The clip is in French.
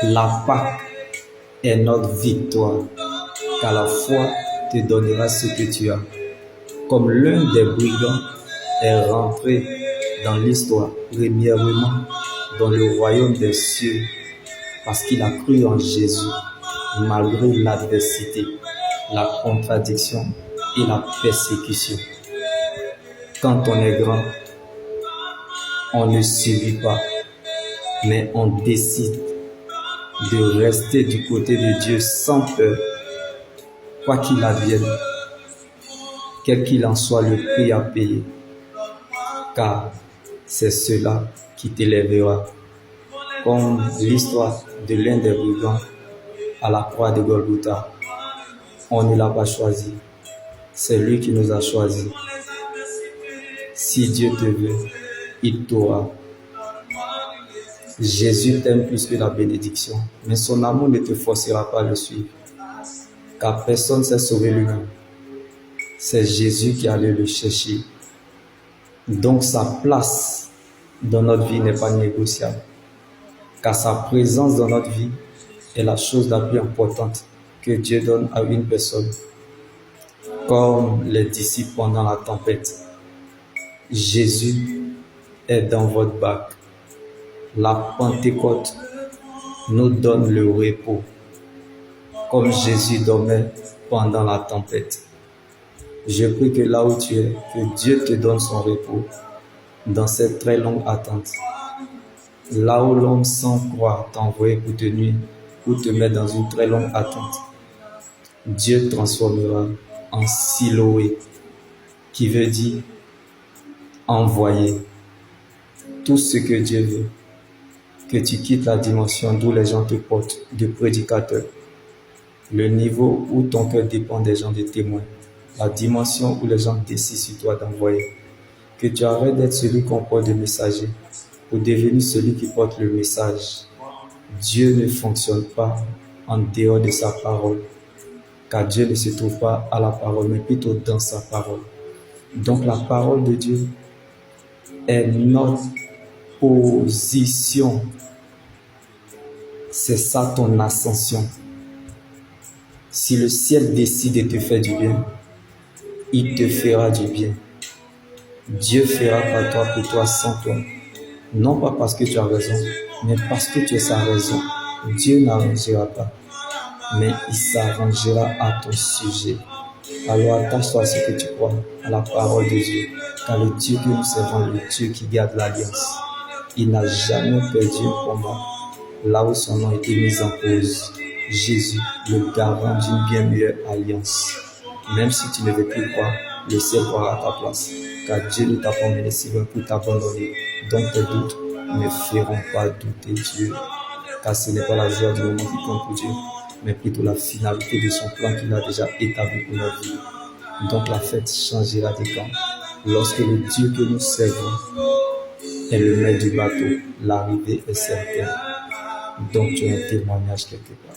La Pâque est notre victoire, car la foi te donnera ce que tu as. Comme l'un des brigands est rentré dans l'histoire, premièrement dans le royaume des cieux, parce qu'il a cru en Jésus, malgré l'adversité, la contradiction et la persécution. Quand on est grand, on ne subit pas, mais on décide de rester du côté de Dieu sans peur, quoi qu'il advienne, quel qu'il en soit le prix à payer, car c'est cela qui t'élèvera. Comme l'histoire de l'un des brigands à la croix de Golgotha. On ne l'a pas choisi, c'est lui qui nous a choisis. Si Dieu te veut, il t'aura. Jésus t'aime plus que la bénédiction, mais son amour ne te forcera pas à le suivre, car personne ne s'est sauvé lui-même. C'est Jésus qui allait le chercher. Donc sa place dans notre vie n'est pas négociable, car sa présence dans notre vie est la chose la plus importante que Dieu donne à une personne. Comme les disciples pendant la tempête, Jésus est dans votre barque. La Pentecôte nous donne le repos, comme Jésus dormait pendant la tempête. Je prie que là où tu es, que Dieu te donne son repos dans cette très longue attente. Là où l'homme sans croire t'envoie pour te nuire, pour te mettre dans une très longue attente, Dieu transformera en Siloé, qui veut dire envoyer. Tout ce que Dieu veut, que tu quittes la dimension d'où les gens te portent, de prédicateur, le niveau où ton cœur dépend des gens, des témoins, la dimension où les gens décident sur toi d'envoyer, que tu arrêtes d'être celui qu'on porte de messager pour devenir celui qui porte le message. Dieu ne fonctionne pas en dehors de sa parole, car Dieu ne se trouve pas à la parole, mais plutôt dans sa parole. Donc la parole de Dieu est notre position. C'est ça ton ascension. Si le ciel décide de te faire du bien, il te fera du bien. Dieu fera par toi, pour toi, sans toi. Non pas parce que tu as raison, mais parce que tu es sa raison. Dieu n'arrangera pas, mais il s'arrangera à ton sujet. Alors attache-toi à ce que tu crois, à la parole de Dieu, car le Dieu que nous servons, le Dieu qui garde l'alliance, il n'a jamais perdu un combat là où son nom a été mis en cause. Jésus, le garant d'une bien meilleure alliance. Même si tu ne veux plus croire, le ciel croira à ta place, car Dieu ne t'a pas mené si loin pour t'abandonner. Donc tes doutes ne feront pas douter Dieu, car ce n'est pas la joie du moment qui compte pour Dieu, mais plutôt la finalité de son plan qu'il a déjà établi pour notre vie. Donc la fête changera de camp lorsque le Dieu que nous servons est le maître du bateau. L'arrivée est certaine. Donc tu as un témoignage quelque part.